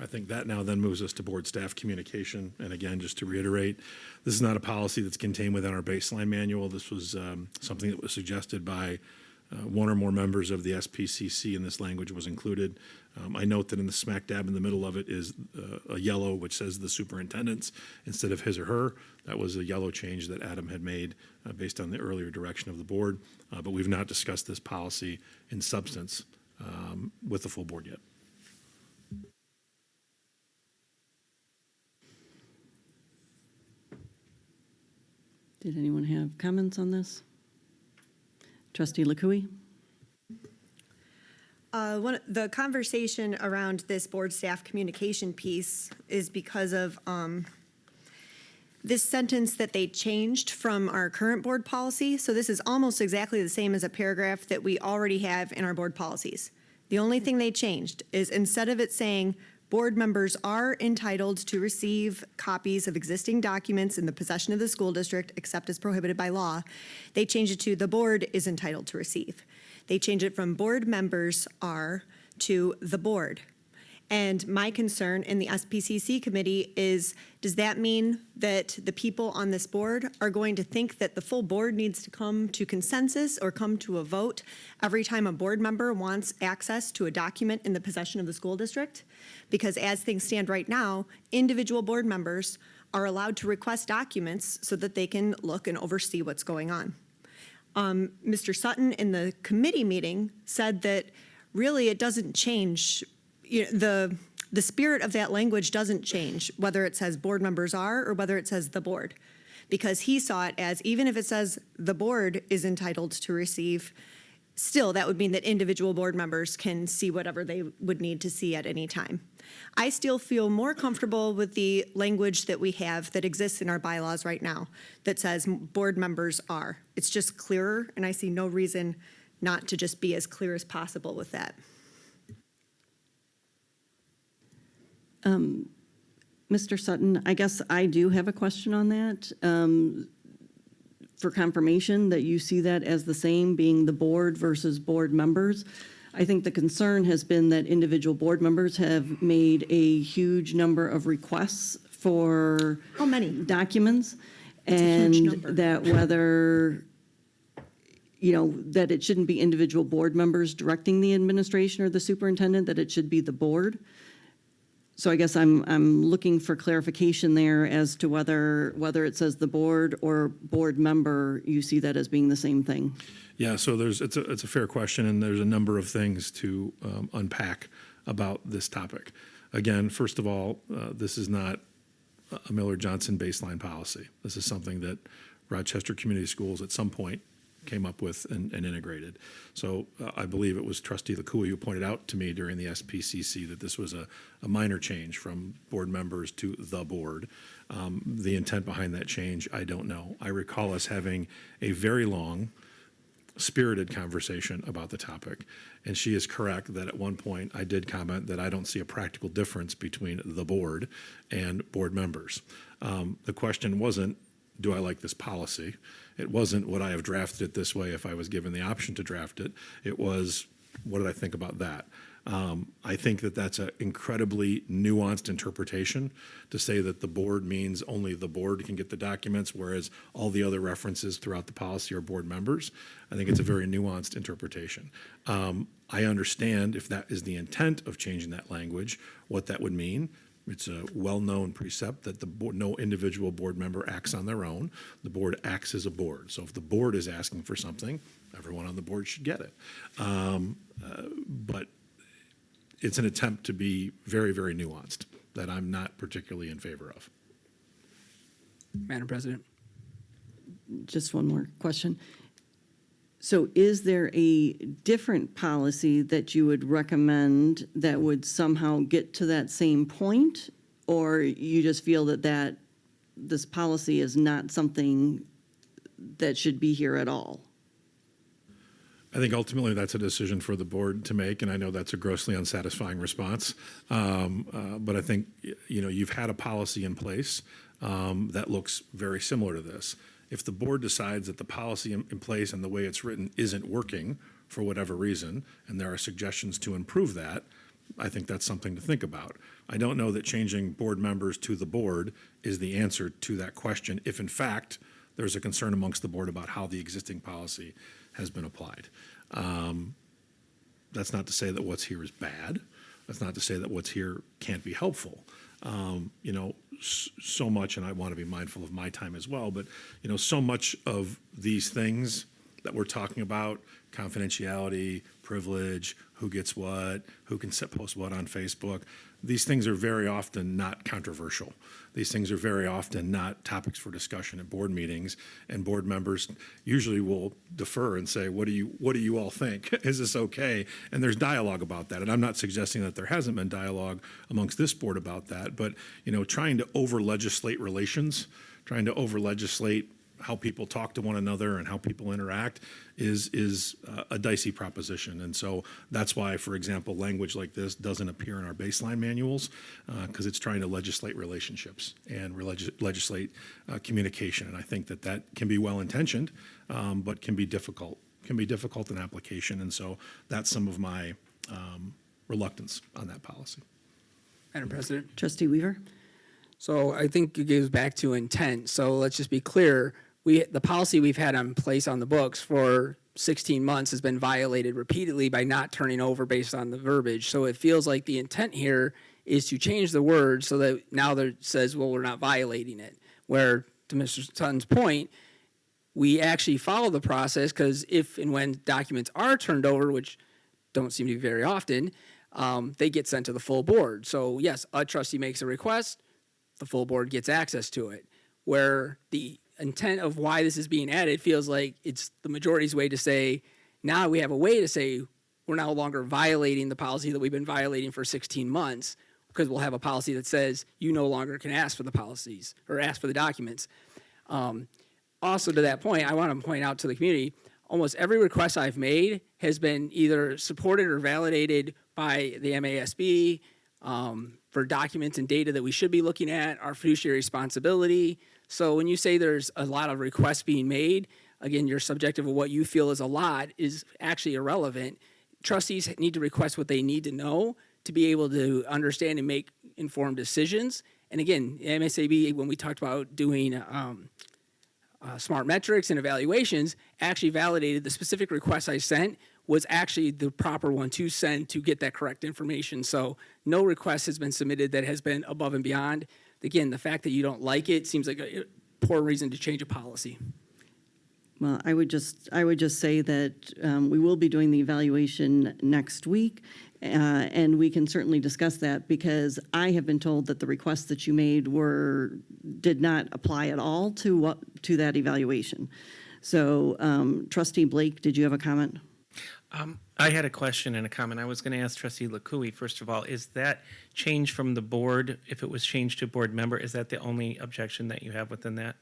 I think that now then moves us to board staff communication. And again, just to reiterate, this is not a policy that's contained within our baseline manual. This was something that was suggested by one or more members of the SPCC, and this language was included. I note that in the smack dab in the middle of it is a yellow which says the superintendent's instead of his or her. That was a yellow change that Adam had made based on the earlier direction of the board, but we've not discussed this policy in substance with the full board yet. Did anyone have comments on this? Trustee LeCouey? The conversation around this board staff communication piece is because of this sentence that they changed from our current board policy. So this is almost exactly the same as a paragraph that we already have in our board policies. The only thing they changed is instead of it saying board members are entitled to receive copies of existing documents in the possession of the school district except as prohibited by law, they changed it to the board is entitled to receive. They changed it from board members are to the board. And my concern in the SPCC committee is, does that mean that the people on this board are going to think that the full board needs to come to consensus or come to a vote every time a board member wants access to a document in the possession of the school district? Because as things stand right now, individual board members are allowed to request documents so that they can look and oversee what's going on. Mr. Sutton in the committee meeting said that really it doesn't change. The spirit of that language doesn't change, whether it says board members are or whether it says the board, because he saw it as even if it says the board is entitled to receive, still that would mean that individual board members can see whatever they would need to see at any time. I still feel more comfortable with the language that we have that exists in our bylaws right now that says board members are. It's just clearer, and I see no reason not to just be as clear as possible with that. Mr. Sutton, I guess I do have a question on that. For confirmation that you see that as the same, being the board versus board members. I think the concern has been that individual board members have made a huge number of requests for How many documents, It's a huge and number. that whether, that it shouldn't be individual board members directing the administration or the superintendent, that it should be the board. So I guess I'm looking for clarification there as to whether it says the board or board member, you see that as being the same thing. Yeah, so it's a fair question, and there's a number of things to unpack about this topic. Again, first of all, this is not a Miller-Johnson baseline policy. This is something that Rochester Community Schools at some point came up with and integrated. So I believe it was Trustee LeCouey who pointed out to me during the SPCC that this was a minor change from board members to the board. The intent behind that change, I don't know. I recall us having a very long, spirited conversation about the topic, and she is correct that at one point I did comment that I don't see a practical difference between the board and board members. The question wasn't, do I like this policy? It wasn't, would I have drafted it this way if I was given the option to draft it? It was, what did I think about that? I think that that's an incredibly nuanced interpretation to say that the board means only the board can get the documents, whereas all the other references throughout the policy are board members. I think it's a very nuanced interpretation. I understand if that is the intent of changing that language, what that would mean. It's a well-known precept that the board, no individual board member acts on their own. The board acts as a board. So if the board is asking for something, everyone on the board should get it. But it's an attempt to be very, very nuanced that I'm not particularly in favor of. Madam President. Just one more question. So is there a different policy that you would recommend that would somehow get to that same point? Or you just feel that this policy is not something that should be here at all? I think ultimately that's a decision for the board to make, and I know that's a grossly unsatisfying response. But I think, you've had a policy in place that looks very similar to this. If the board decides that the policy in place and the way it's written isn't working for whatever reason, and there are suggestions to improve that, I think that's something to think about. I don't know that changing board members to the board is the answer to that question, if in fact there's a concern amongst the board about how the existing policy has been applied. That's not to say that what's here is bad. That's not to say that what's here can't be helpful. So much, and I want to be mindful of my time as well, but, so much of these things that we're talking about, confidentiality, privilege, who gets what, who can post what on Facebook, these things are very often not controversial. These things are very often not topics for discussion at board meetings, and board members usually will defer and say, what do you all think? Is this okay? And there's dialogue about that. And I'm not suggesting that there hasn't been dialogue amongst this board about that, but trying to over-legislate relations, trying to over-legislate how people talk to one another and how people interact is a dicey proposition. And so that's why, for example, language like this doesn't appear in our baseline manuals, because it's trying to legislate relationships and legislate communication. And I think that can be well-intentioned, but can be difficult in application. And so that's some of my reluctance on that policy. Madam President. Trustee Weaver? So I think it goes back to intent. So let's just be clear. The policy we've had in place on the books for 16 months has been violated repeatedly by not turning over based on the verbiage. So it feels like the intent here is to change the word so that now it says, well, we're not violating it. Where, to Mr. Sutton's point, we actually follow the process, because if and when documents are turned over, which don't seem to be very often, they get sent to the full board. So yes, a trustee makes a request, the full board gets access to it. Where the intent of why this is being added feels like it's the majority's way to say, now we have a way to say we're no longer violating the policy that we've been violating for 16 months, because we'll have a policy that says you no longer can ask for the policies or ask for the documents. Also, to that point, I want to point out to the community, almost every request I've made has been either supported or validated by the MASB, for documents and data that we should be looking at, our fiduciary responsibility. So when you say there's a lot of requests being made, again, your subjective of what you feel is a lot is actually irrelevant. Trustees need to request what they need to know to be able to understand and make informed decisions. And again, MSAB, when we talked about doing smart metrics and evaluations, actually validated the specific request I sent was actually the proper one to send to get that correct information. So no request has been submitted that has been above and beyond. Again, the fact that you don't like it seems like a poor reason to change a policy. Well, I would just say that we will be doing the evaluation next week, and we can certainly discuss that, because I have been told that the requests that you made did not apply at all to that evaluation. So, Trustee Blake, did you have a comment? I had a question and a comment. I was going to ask Trustee Lakui, first of all, is that change from the board, if it was changed to board member, is that the only objection that you have within that?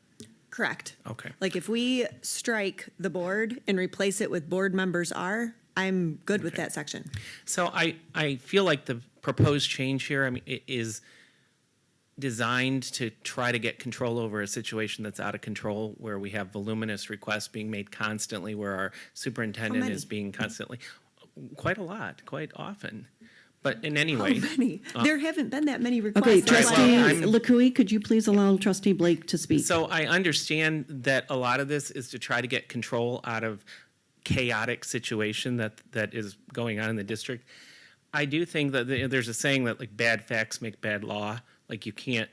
Correct. Okay. Like if we strike the board and replace it with board members are, I'm good with that section. So I feel like the proposed change here, I mean, it is designed to try to get control over a situation that's out of control, where we have voluminous requests being made constantly, where our superintendent is being constantly, quite a lot, quite often. But in any way. How many? There haven't been that many requests. Okay, in the last- Trustee Lakui, could you please allow Trustee Blake to speak? So I understand that a lot of this is to try to get control out of chaotic situation that is going on in the district. I do think that there's a saying that like bad facts make bad law. Like you can't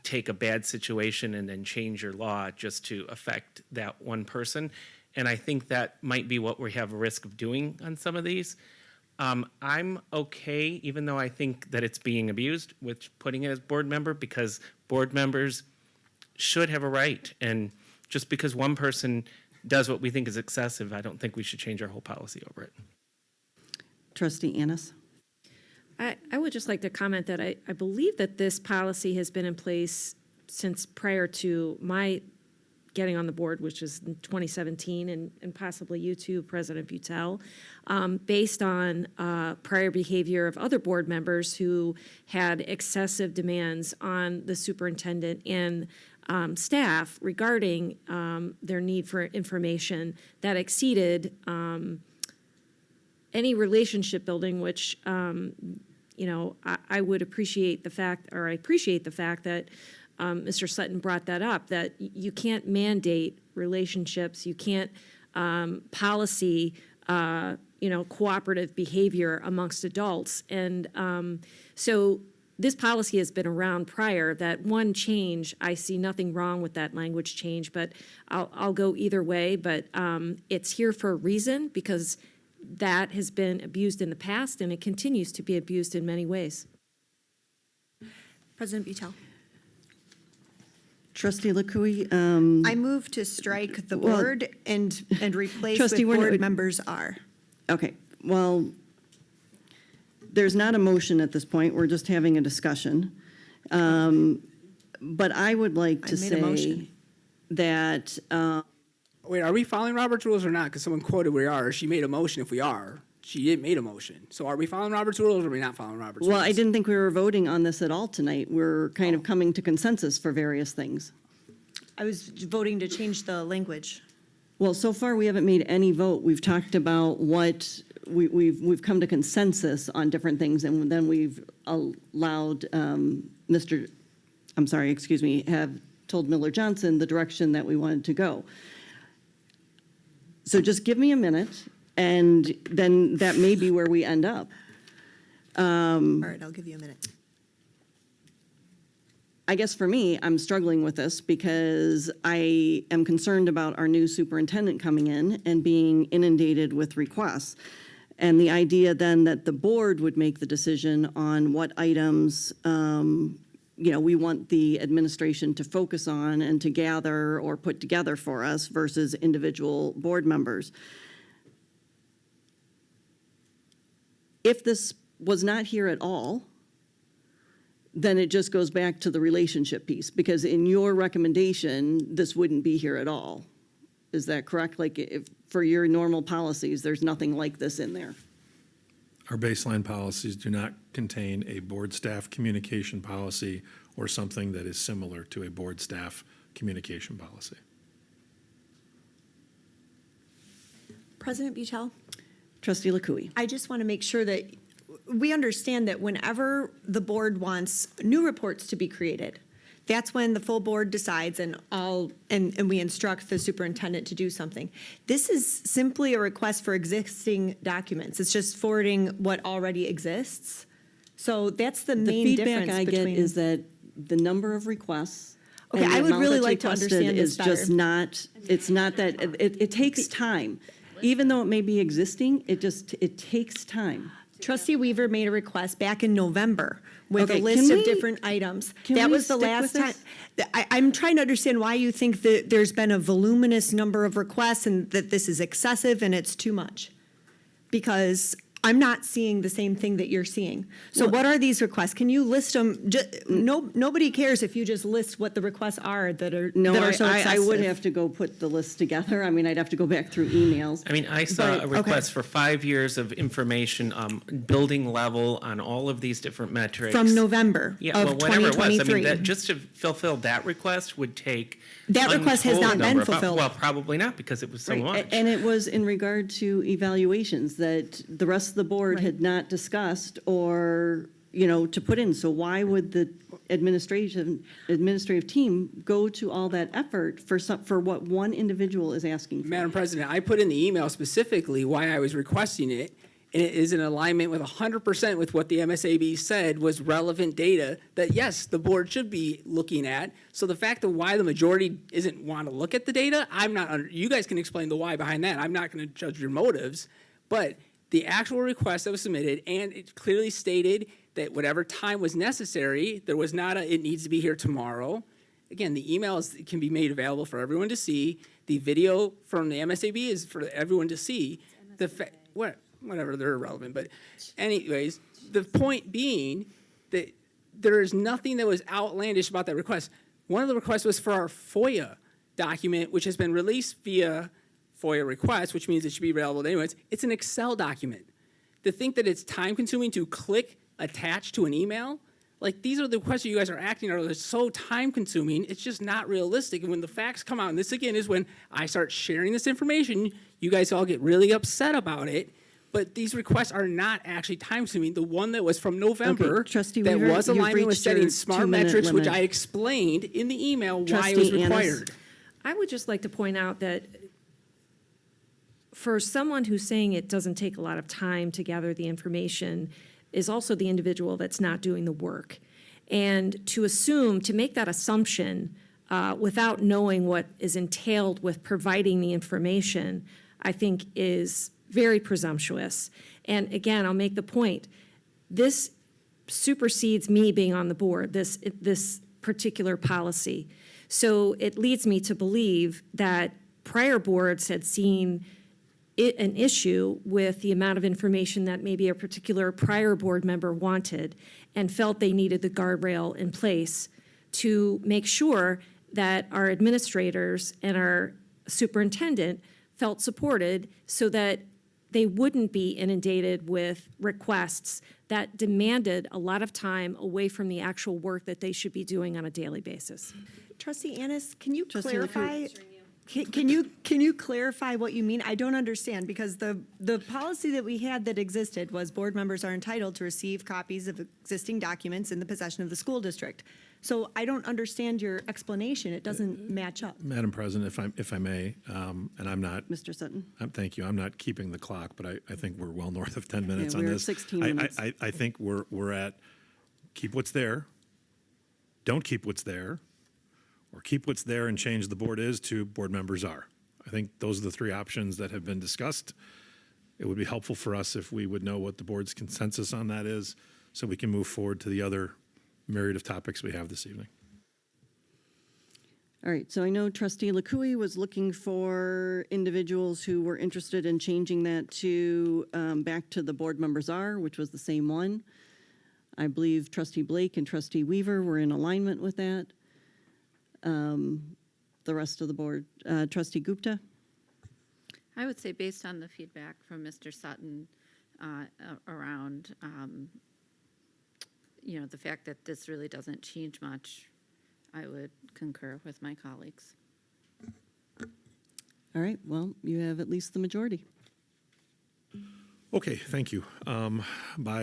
take a bad situation and then change your law just to affect that one person. And I think that might be what we have a risk of doing on some of these. I'm okay, even though I think that it's being abused, with putting it as board member, because board members should have a right. And just because one person does what we think is excessive, I don't think we should change our whole policy over it. Trustee Annis? I would just like to comment that I believe that this policy has been in place since prior to my getting on the board, which is in 2017, and possibly you too, President Butel, based on prior behavior of other board members who had excessive demands on the superintendent and staff regarding their need for information that exceeded any relationship building, which I would appreciate the fact, or I appreciate the fact that Mr. Sutton brought that up, that you can't mandate relationships, you can't policy, cooperative behavior amongst adults. And so this policy has been around prior. That one change, I see nothing wrong with that language change, but I'll go either way. But it's here for a reason, because that has been abused in the past and it continues to be abused in many ways. President Butel. Trustee LaCouille, I move to strike the Well, board and replace Trustee with Warner, board members are. okay, well, there's not a motion at this point, we're just having a discussion. But I would like to I made a say motion. that, Wait, are we following Robert's rules or not? Because someone quoted we are. She made a motion if we are. She didn't make a motion. So are we following Robert's rules or are we not following Robert's rules? well, I didn't think we were voting on this at all tonight. We're kind of coming to consensus for various things. I was voting to change the language. Well, so far, we haven't made any vote. We've talked about what, we've come to consensus on different things, and then we've allowed have told Miller Johnson the direction that we wanted to go. So just give me a minute, and then that may be where we end up. All right, I'll give you a minute. I guess for me, I'm struggling with this because I am concerned about our new superintendent coming in and being inundated with requests. And the idea then that the board would make the decision on what items, we want the administration to focus on and to gather or put together for us versus individual board members. If this was not here at all, then it just goes back to the relationship piece, because in your recommendation, this wouldn't be here at all. Is that correct? Like, if, for your normal policies, there's nothing like this in there? Our baseline policies do not contain a board staff communication policy or something that is similar to a board staff communication policy. President Butel, Trustee LaCouille. I just want to make sure that we understand that whenever the board wants new reports to be created, that's when the full board decides and we instruct the superintendent to do something. This is simply a request for existing documents. It's just forwarding what already exists. So that's the main The difference feedback I between. get is that the number of requests. Okay, and the I would amount really that's like to requested understand this is just better. not, it's not that, it takes time. Even though it may be existing, it takes time. Trustee Weaver made a request back in November with Okay, a list can of we- different items. can That we was the stick last with time. this? I'm trying to understand why you think that there's been a voluminous number of requests and that this is excessive and it's too much. Because I'm not seeing the same thing that you're seeing. So what are these requests? Can you list them? Nobody cares if you just list what the requests are that are No, so I excessive. would have to go put the list together. I mean, I'd have to go back through emails. I mean, I saw But- a request for 5 years of information, building level on all of these different metrics. From November Yeah, of well, whatever it was. I mean, 2023. that, just to fulfill that request would take. That request has untold not been number of- fulfilled. Well, probably not, because it was so Right, much. and it was in regard to evaluations that the rest of the board had not discussed or, to put in. So why would the administrative team go to all that effort for what one individual is asking for? Madam President, I put in the email specifically why I was requesting it, and it is in alignment with 100% with what the MSAB said was relevant data that, yes, the board should be looking at. So the fact of why the majority isn't want to look at the data, you guys can explain the why behind that. I'm not going to judge your motives, but the actual request that was submitted, and it clearly stated that whatever time was necessary, there was not it needs to be here tomorrow. Again, the email can be made available for everyone to see. The video from the MSAB is for everyone to see. Whatever, they're irrelevant. But anyways, the point being that there is nothing that was outlandish about that request. One of the requests was for our FOIA document, which has been released via FOIA request, which means it should be available anyways. It's an Excel document. To think that it's time-consuming to click attach to an email, like these are the questions you guys are acting on, they're so time-consuming, it's just not realistic. And when the facts come out, and this again is when I start sharing this information, you guys all get really upset about it. But these requests are not actually time-consuming. The one that was from November, Trustee that Weaver, was you've alignment with reached your setting smart 2-minute metrics, which limit. I explained in the email why it was Trustee Annis. required. I would just like to point out that for someone who's saying it doesn't take a lot of time to gather the information is also the individual that's not doing the work. And to make that assumption without knowing what is entailed with providing the information, I think is very presumptuous. And again, I'll make the point, this supersedes me being on the board, this particular policy. So it leads me to believe that prior boards had seen an issue with the amount of information that maybe a particular prior board member wanted and felt they needed the guardrail in place to make sure that our administrators and our superintendent felt supported so that they wouldn't be inundated with requests that demanded a lot of time away from the actual work that they should be doing on a daily basis. Trustee Annis, can you Trustee clarify? Can you clarify what you mean? I don't understand, because the policy that we had that existed was board members are entitled to receive copies of existing documents in the possession of the school district. So I don't understand your explanation. It doesn't match up. Madam President, if I may, and I'm not, Mr. Sutton? thank you, I'm not keeping the clock, but I think we're well north of 10 minutes on we're at this. 16 minutes. I think we're at keep what's there, don't keep what's there, or keep what's there and change the board is to board members are. I think those are the three options that have been discussed. It would be helpful for us if we would know what the board's consensus on that is, so we can move forward to the other myriad of topics we have this evening. All right, so I know trustee Lakui was looking for individuals who were interested in changing that to, back to the board members are, which was the same one. I believe trustee Blake and trustee Weaver were in alignment with that. The rest of the board, trustee Gupta? I would say based on the feedback from Mr. Sutton around, the fact that this really doesn't change much, I would concur with my colleagues. All right, well, you have at least the majority. Okay, thank you. By